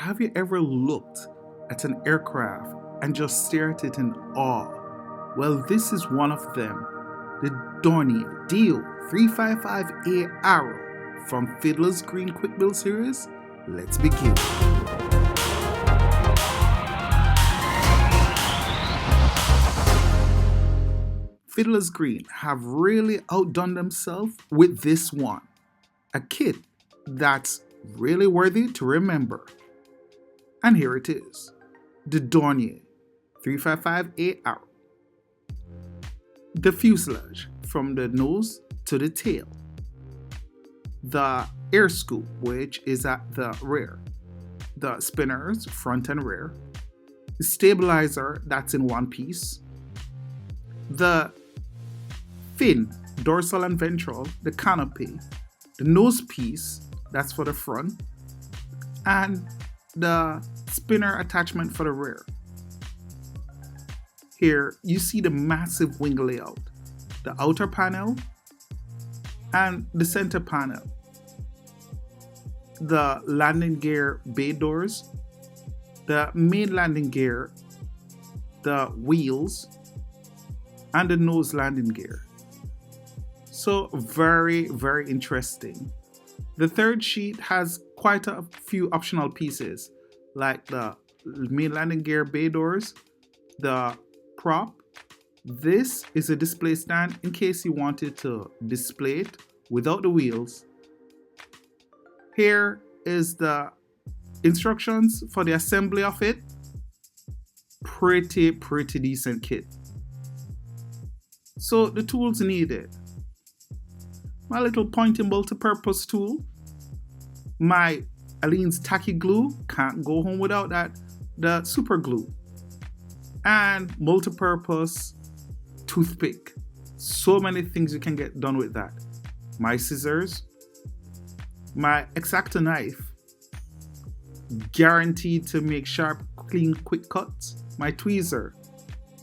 Have you ever looked at an aircraft and just stared at it in awe? Well, this is one of them. The Dornier Deal 355A Arrow from Fiddlers Green Quick Build series. Let's begin. Fiddlers Green have really outdone themselves with this one. A kit that's really worthy to remember. And here it is. The Dornier 355A Arrow. The fuselage from the nose to the tail. The air scoop, which is at the rear. The spinners, front and rear. The stabilizer, that's in one piece. The fin, dorsal and ventral, the canopy. The nose piece, that's for the front. And the spinner attachment for the rear. Here you see the massive wing layout, the outer panel and the center panel, the landing gear bay doors, the main landing gear, the wheels, and the nose landing gear. So very, very interesting. The third sheet has quite a few optional pieces like the main landing gear bay doors, the prop. This is a display stand in case you wanted to display it without the wheels. Here is the instructions for the assembly of it. Pretty decent kit. So the tools needed. My little pointing multi-purpose tool. My Aleene's tacky glue, can't go home without that. The super glue. And multi-purpose toothpick. So many things you can get done with that. My scissors. My X-Acto knife. Guaranteed to make sharp, clean, quick cuts. My tweezer.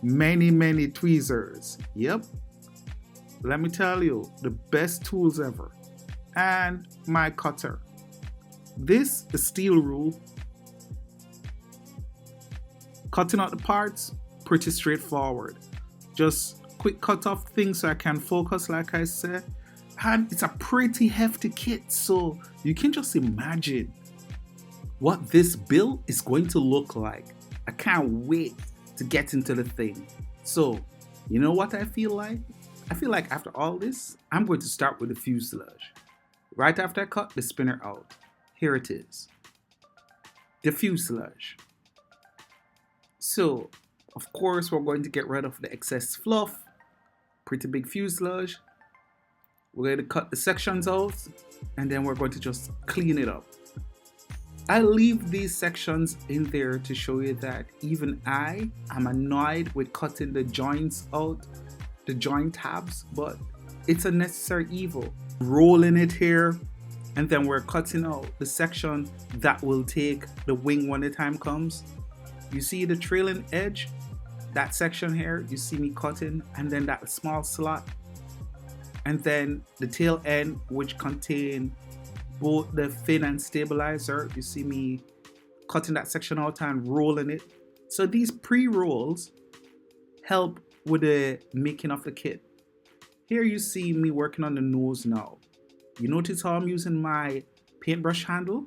Many tweezers. Yep. Let me tell you, the best tools ever. And my cutter. This is steel rule. Cutting out the parts, pretty straightforward. Just quick cut off things so I can focus, like I said. And it's a pretty hefty kit, so you can just imagine what this build is going to look like. I can't wait to get into the thing. So, you know what I feel like? I feel like after all this, I'm going to start with the fuselage. Right after I cut the spinner out. Here it is. The fuselage. So, of course, we're going to get rid of the excess fluff. Pretty big fuselage. We're going to cut the sections out and then we're going to just clean it up. I leave these sections in there to show you that even I am annoyed with cutting the joints out, the joint tabs, but it's a necessary evil. Rolling it here, and then we're cutting out the section that will take the wing when the time comes. You see the trailing edge, that section here, you see me cutting, and then that small slot, and then the tail end, which contain both the fin and stabilizer. You see me cutting that section out and rolling it. So these pre-rolls help with the making of the kit. Here you see me working on the nose now. You notice how I'm using my paintbrush handle?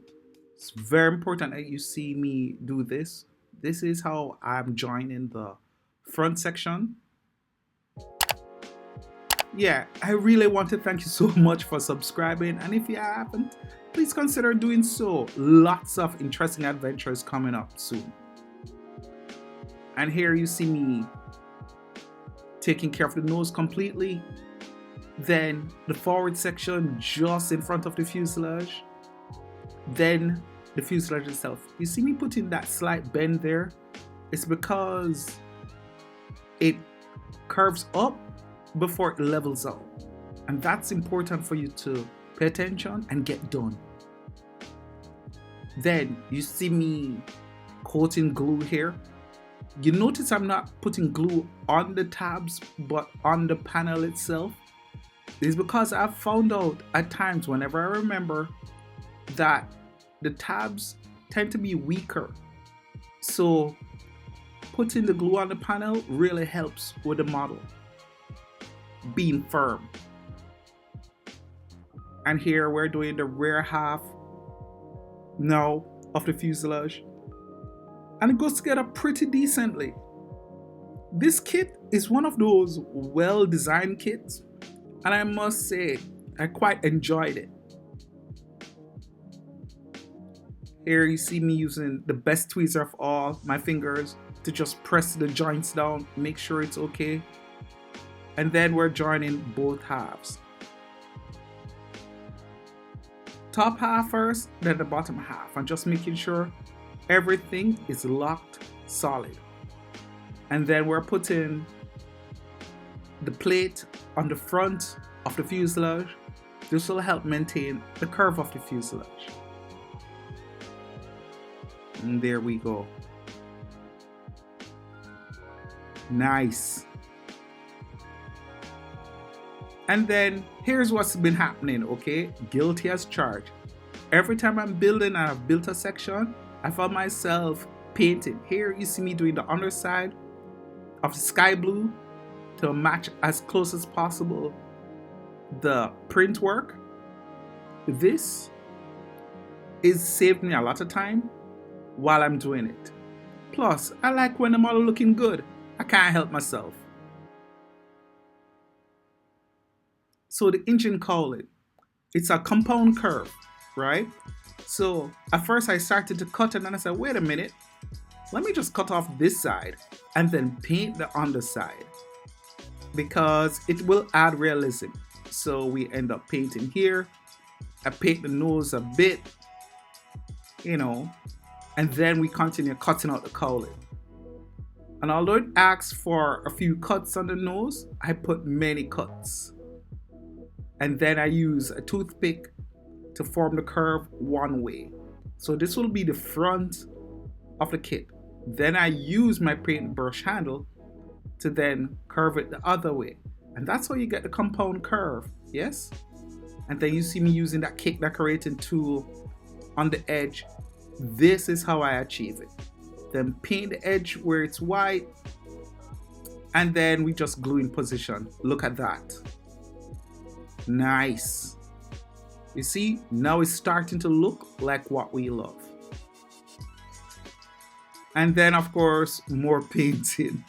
It's very important that you see me do this. This is how I'm joining the front section. Yeah, I really want to thank you so much for subscribing, and if you haven't, please consider doing so. Lots of interesting adventures coming up soon. And here you see me taking care of the nose completely. Then the forward section just in front of the fuselage. Then the fuselage itself. You see me putting that slight bend there? It's because it curves up before it levels out. And that's important for you to pay attention and get done. Then you see me coating glue here. You notice I'm not putting glue on the tabs but on the panel itself. This is because I've found out at times whenever I remember that the tabs tend to be weaker. So putting the glue on the panel really helps with the model being firm. And here we're doing the rear half now of the fuselage, and it goes together pretty decently. This kit is one of those well-designed kits, and I must say I quite enjoyed it. Here you see me using the best tweezer of all, my fingers, to just press the joints down, make sure it's okay. And then we're joining both halves. Top half first, then the bottom half, and just making sure everything is locked solid. And then we're putting the plate on the front of the fuselage. This will help maintain the curve of the fuselage. And there we go. Nice. And then here's what's been happening, okay? Guilty as charged. Every time I'm building and I've built a section, I found myself painting. Here you see me doing the underside of the sky blue to match as close as possible the print work. This is saved me a lot of time while I'm doing it. Plus, I like when the model looking good. I can't help myself. So the engine cowling, it's a compound curve, right? So at first I started to cut, and then I said, wait a minute, let me just cut off this side and then paint the underside, because it will add realism. So we end up painting here. I paint the nose a bit, you know, and then we continue cutting out the cowling. And although it asks for a few cuts on the nose, I put many cuts. And then I use a toothpick to form the curve one way. So this will be the front of the kit. Then I use my paintbrush handle to then curve it the other way. And that's how you get the compound curve, yes? And then you see me using that cake decorating tool on the edge. This is how I achieve it. Then paint the edge where it's white, and then we just glue in position. Look at that. Nice. You see, now it's starting to look like what we love. And then of course, more painting.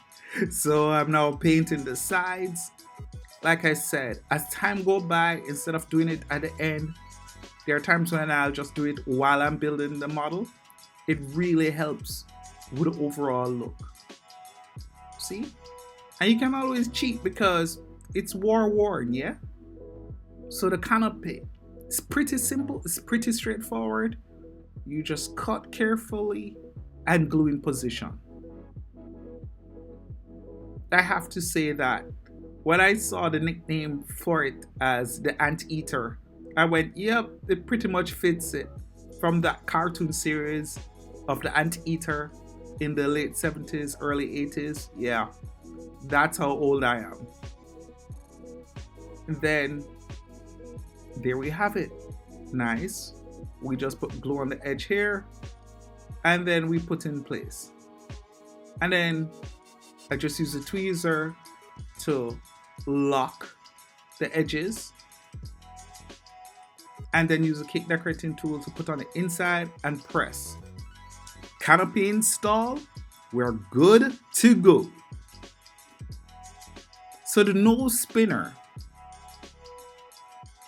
So I'm now painting the sides. Like I said, as time goes by, instead of doing it at the end, there are times when I'll just do it while I'm building the model. It really helps with the overall look. See? And you can always cheat because it's war-worn, yeah? So the canopy, it's pretty simple, it's pretty straightforward. You just cut carefully and glue in position. I have to say that when I saw the nickname for it as the Anteater, I went, yep, it pretty much fits it. From that cartoon series of the Anteater in the late 70s, early 80s. Yeah, that's how old I am. And then there we have it. Nice. We just put glue on the edge here, and then we put in place. And then I just use a tweezer to lock the edges, and then use a cake decorating tool to put on the inside and press. Canopy installed, we're good to go. So the nose spinner,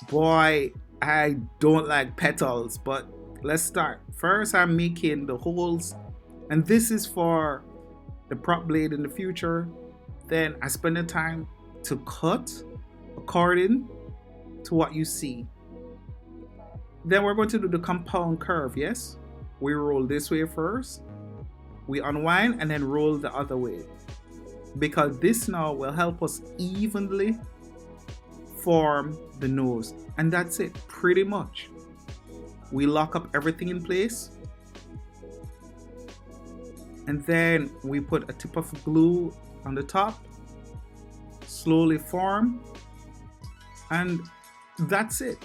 boy, I don't like petals, but let's start. First, I'm making the holes, and this is for the prop blade in the future. Then I spend the time to cut according to what you see. Then we're going to do the compound curve, yes? We roll this way first, we unwind and then roll the other way, because this now will help us evenly form the nose. And that's it, pretty much. We lock up everything in place, and then we put a tip of glue on the top, slowly form, and that's it.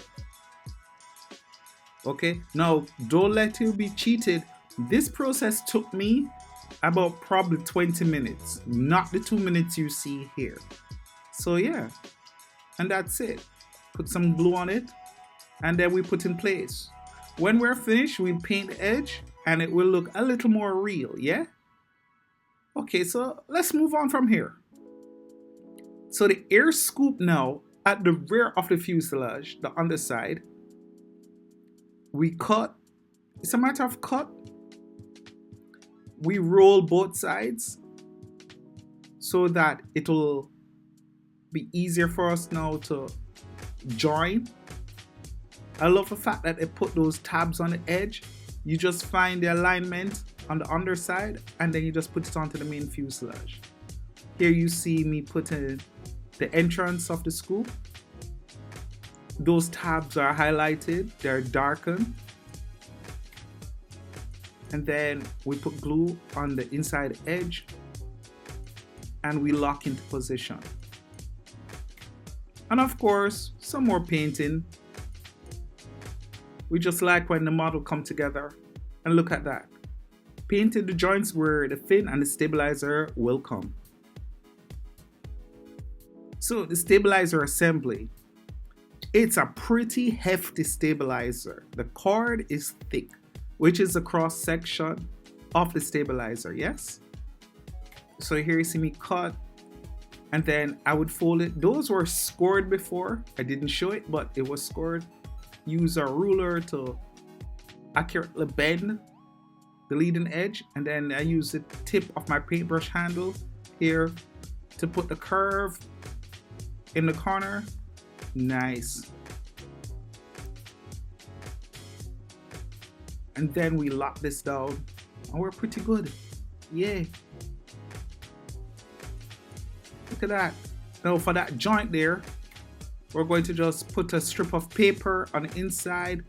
Okay, now don't let you be cheated This process took me about probably 20 minutes, not the 2 minutes you see here. So yeah, and that's it. Put some glue on it, and then we put in place. When we're finished, we paint the edge and it will look a little more real, yeah? Okay, so let's move on from here. So the air scoop now at the rear of the fuselage, the underside, we cut. It's a matter of cut. We roll both sides so that it will be easier for us now to join. I love the fact that they put those tabs on the edge. You just find the alignment on the underside and then you just put it onto the main fuselage. Here you see me putting the entrance of the scoop. Those tabs are highlighted, they're darkened. And then we put glue on the inside edge and we lock into position. And of course, some more painting. We just like when the model come together, and look at that. Painted the joints where the fin and the stabilizer will come. So the stabilizer assembly, it's a pretty hefty stabilizer. The cord is thick, which is the cross section of the stabilizer, yes? So here you see me cut, and then I would fold it. Those were scored before. I didn't show it, but it was scored. Use a ruler to accurately bend the leading edge, and then I use the tip of my paintbrush handle here to put the curve in the corner. Nice. And then we lock this down and we're pretty good. Yay. Look at that. Now for that joint there, we're going to just put a strip of paper on the inside,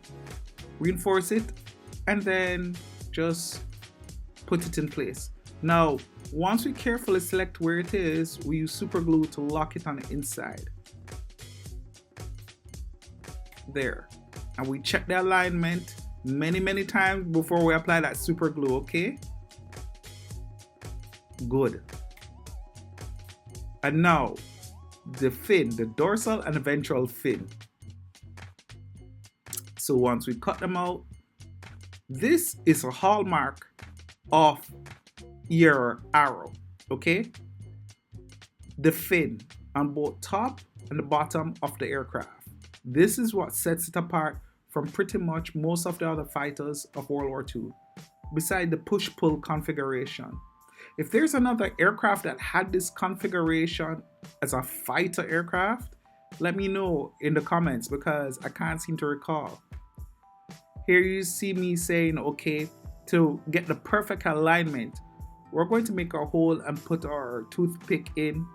reinforce it, and then just put it in place. Now, once we carefully select where it is, we use super glue to lock it on the inside. There. And we check the alignment many times before we apply that super glue, okay? Good. And now, the fin, the dorsal and the ventral fin. So once we cut them out, this is a hallmark of your arrow, okay? The fin on both top and the bottom of the aircraft. This is what sets it apart from pretty much most of the other fighters of World War II, beside the push-pull configuration. If there's another aircraft that had this configuration as a fighter aircraft, let me know in the comments because I can't seem to recall. Here you see me saying, okay, to get the perfect alignment, we're going to make a hole and put our toothpick in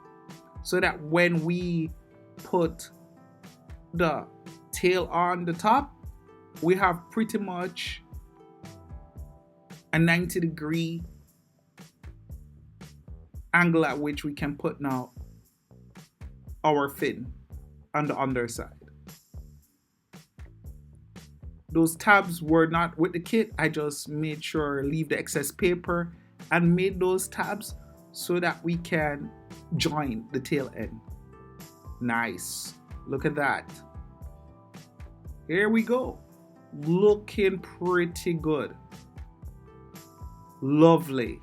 so that when we put the tail on the top, we have pretty much a 90-degree angle at which we can put now our fin on the underside. Those tabs were not with the kit. I just made sure leave the excess paper and made those tabs so that we can join the tail end. Nice. Look at that. Here we go. Looking pretty good. Lovely.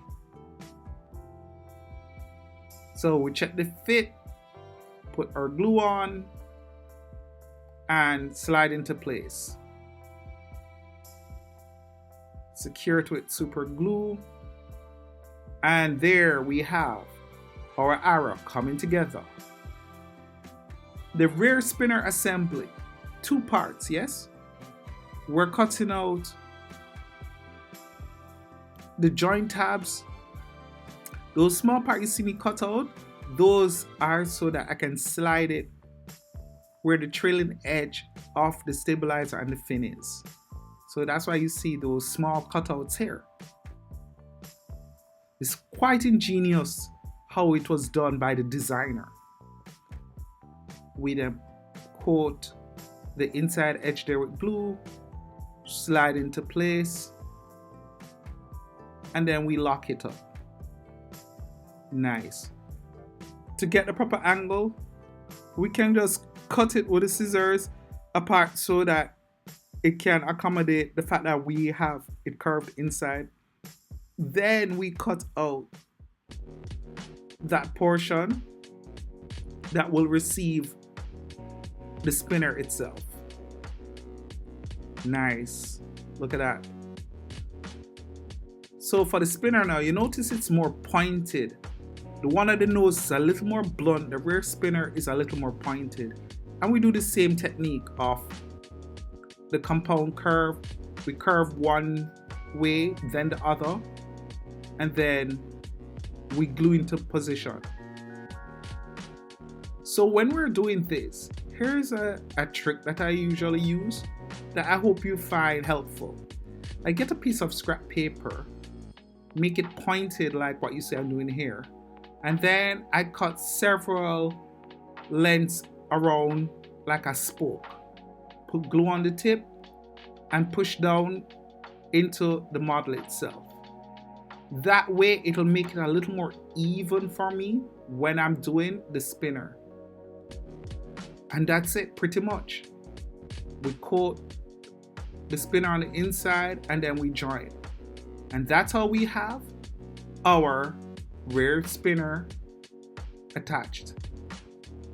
So we check the fit, put our glue on, and slide into place. Secure it with super glue. And there we have our arrow coming together. The rear spinner assembly, 2 parts, yes? We're cutting out the joint tabs. Those small parts you see me cut out, those are so that I can slide it where the trailing edge of the stabilizer and the fin is. So that's why you see those small cutouts here. It's quite ingenious how it was done by the designer. We then coat the inside edge there with glue, slide into place, and then we lock it up. Nice. To get the proper angle, we can just cut it with the scissors apart so that it can accommodate the fact that we have it curved inside. Then we cut out that portion that will receive the spinner itself. Nice. Look at that. So for the spinner now, you notice it's more pointed. The one at the nose is a little more blunt. The rear spinner is a little more pointed. And we do the same technique of the compound curve. We curve one way, then the other, and then we glue into position. So when we're doing this, here's a trick that I usually use that I hope you find helpful. I get a piece of scrap paper, make it pointed like what you see I'm doing here, and then I cut several lengths around like a spoke. Put glue on the tip and push down into the model itself. That way it'll make it a little more even for me when I'm doing the spinner. And that's it pretty much. We coat the spinner on the inside and then we join. And that's how we have our rear spinner attached.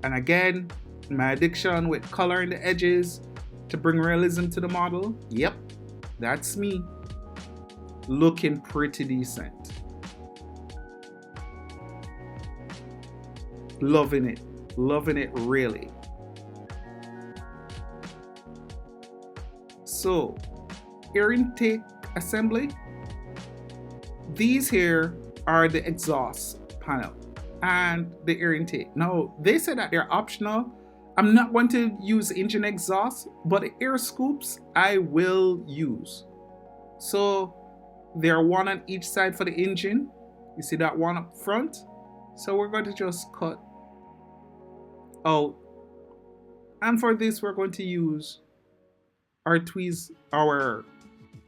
And again, my addiction with coloring the edges to bring realism to the model. Yep, that's me. Looking pretty decent. Loving it really. So, air intake assembly. These here are the exhaust panel and the air intake. Now, they said that they're optional. I'm not going to use engine exhaust, but the air scoops I will use. So, there are one on each side for the engine. You see that one up front? So we're going to just cut out. And for this, we're going to use our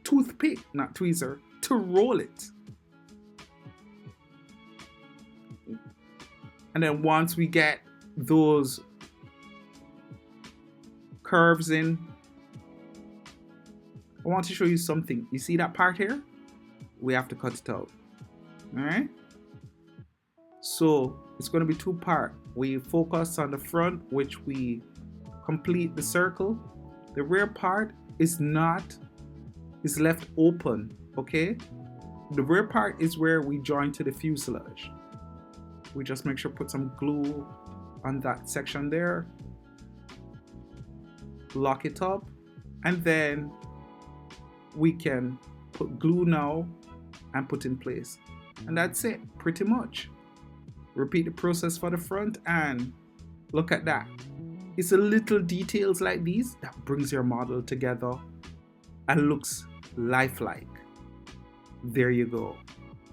toothpick, not tweezer, to roll it. And then once we get those curves in, I want to show you something. You see that part here? We have to cut it out. All right. So it's going to be two parts. We focus on the front, which we complete the circle. The rear part is left open. Okay. The rear part is where we join to the fuselage. We just make sure put some glue on that section there. Lock it up, and then we can put glue now and put in place. And that's it, pretty much. Repeat the process for the front, and look at that. It's the little details like these that brings your model together and looks lifelike. There you go.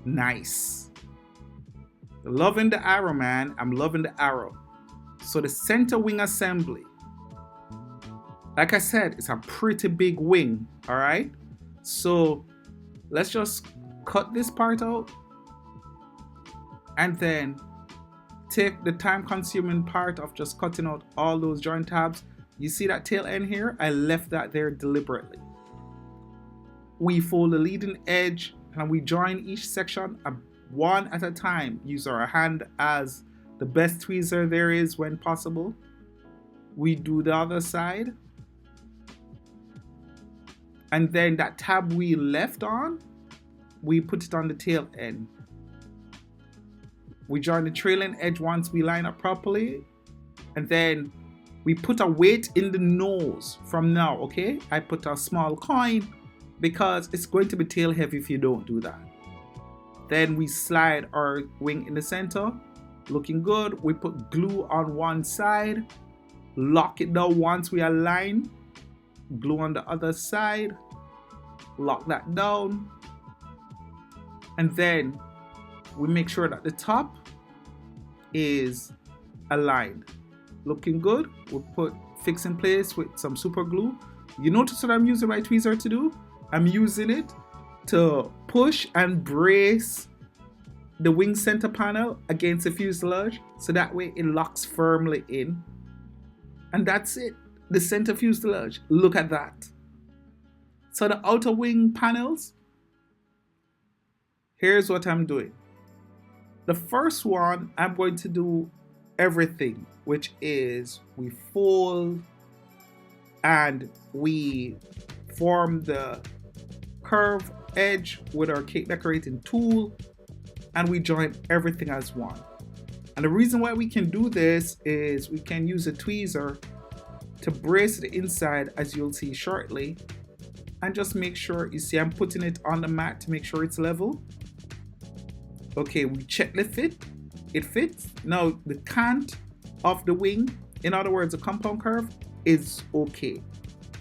Nice. Loving the arrow, man. I'm loving the arrow. So the center wing assembly. Like I said, it's a pretty big wing, all right? So let's just cut this part out and then take the time-consuming part of just cutting out all those joint tabs. You see that tail end here? I left that there deliberately. We fold the leading edge and we join each section one at a time. Use our hand as the best tweezer there is when possible. We do the other side. And then that tab we left on, we put it on the tail end. We join the trailing edge once we line up properly. And then we put a weight in the nose from now, okay? I put a small coin because it's going to be tail heavy if you don't do that. Then we slide our wing in the center. Looking good. We put glue on one side. Lock it down once we align. Glue on the other side. Lock that down. And then we make sure that the top is aligned. Looking good. We'll fix in place with some super glue. You notice what I'm using my tweezer to do? I'm using it to push and brace the wing center panel against the fuselage so that way it locks firmly in. And that's it. The center fuselage. Look at that. So the outer wing panels, here's what I'm doing. The first one, I'm going to do everything, which is we fold and we form the curve edge with our cake decorating tool, and we join everything as one. And the reason why we can do this is we can use a tweezer to brace the inside, as you'll see shortly, and just make sure, you see I'm putting it on the mat to make sure it's level. Okay, we check the fit, it fits. Now the cant of the wing, in other words, the compound curve, is okay.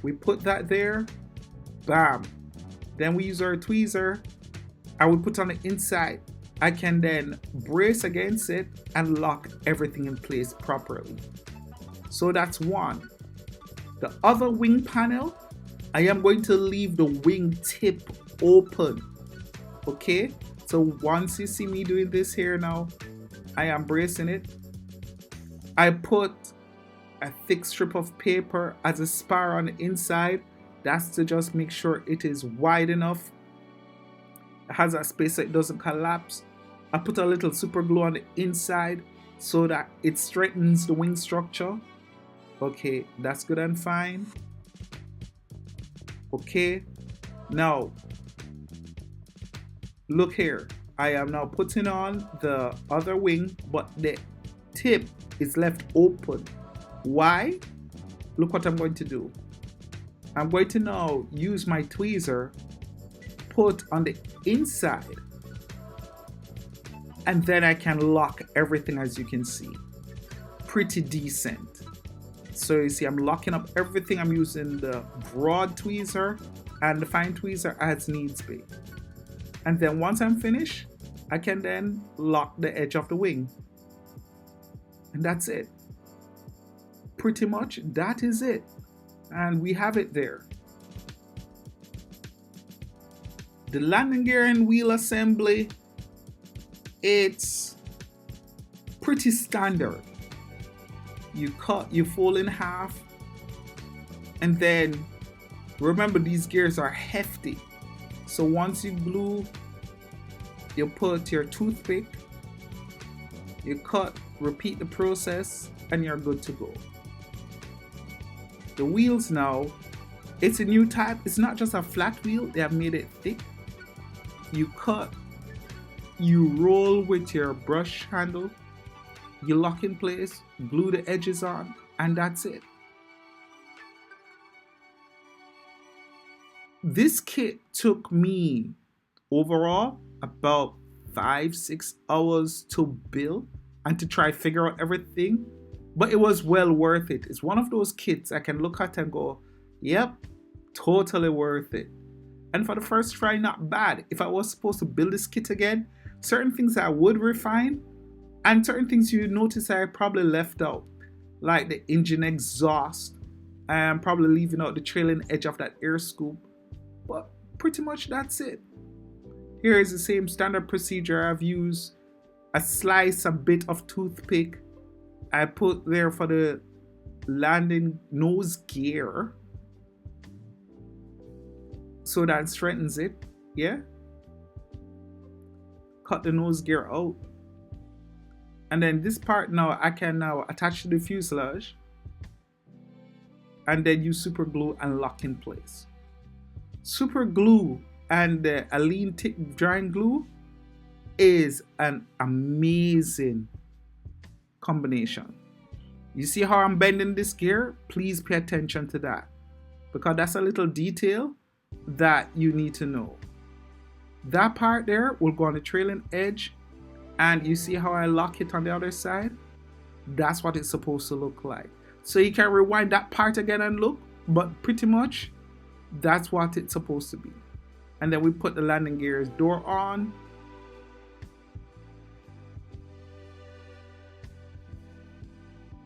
We put that there, bam. Then we use our tweezer, I would put on the inside. I can then brace against it and lock everything in place properly. So that's one. The other wing panel, I am going to leave the wing tip open. Okay, so once you see me doing this here now, I am bracing it. I put a thick strip of paper as a spar on the inside. That's to just make sure it is wide enough. It has a space so it doesn't collapse. I put a little super glue on the inside so that it strengthens the wing structure. Okay, that's good and fine. Okay, now look here. I am now putting on the other wing, but the tip is left open. Why? Look what I'm going to do. I'm going to now use my tweezer, put on the inside, and then I can lock everything, as you can see. Pretty decent. So you see I'm locking up everything. I'm using the broad tweezer and the fine tweezer as needs be. And then once I'm finished, I can then lock the edge of the wing. And that's it. Pretty much that is it. And we have it there. The landing gear and wheel assembly, it's pretty standard. You cut, you fold in half, and then remember these gears are hefty. So once you glue, you put your toothpick, you cut, repeat the process, and you're good to go. The wheels now, it's a new type. It's not just a flat wheel, they have made it thick. You cut, you roll with your brush handle, you lock in place, glue the edges on, and that's it. This kit took me overall about 5-6 hours to build and to try figure out everything, but it was well worth it. It's one of those kits I can look at and go, yep, totally worth it. And for the first try, not bad. If I was supposed to build this kit again, certain things I would refine, and certain things you notice I probably left out, like the engine exhaust. I am probably leaving out the trailing edge of that air scoop, but pretty much that's it. Here is the same standard procedure I've used. I slice a bit of toothpick. I put there for the landing nose gear, so that strengthens it. Yeah. Cut the nose gear out. And then this part now I can now attach to the fuselage and then use super glue and lock in place. Super glue and a lean thick drying glue is an amazing combination. You see how I'm bending this gear? Please pay attention to that, because that's a little detail that you need to know. That part there will go on the trailing edge, and you see how I lock it on the other side? That's what it's supposed to look like. So you can rewind that part again and look, but pretty much that's what it's supposed to be. And then we put the landing gear's door on.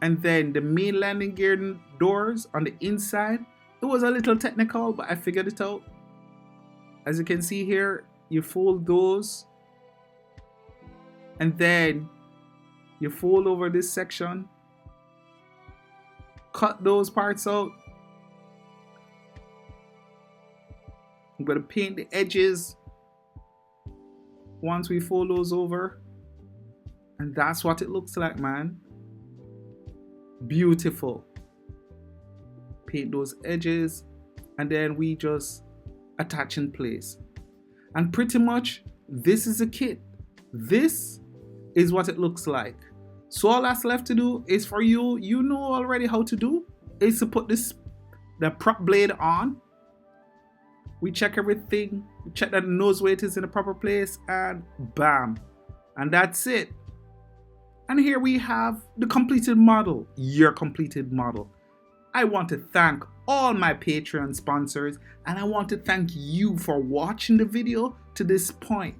And then the main landing gear doors on the inside, it was a little technical, but I figured it out. As you can see here, you fold those, and then you fold over this section, cut those parts out. I'm going to paint the edges once we fold those over, and that's what it looks like, man. Beautiful. Paint those edges, and then we just attach in place. And pretty much this is a kit. This is what it looks like. So all that's left to do is for you, you know already how to do, is to put the prop blade on. We check everything, we check that the nose weight is in the proper place, and bam. And that's it. And here we have the completed model, your completed model. I want to thank all my Patreon sponsors, and I want to thank you for watching the video to this point.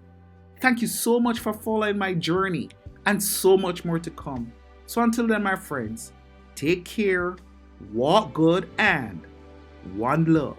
Thank you so much for following my journey, and so much more to come. So until then, my friends, take care, walk good, and one love.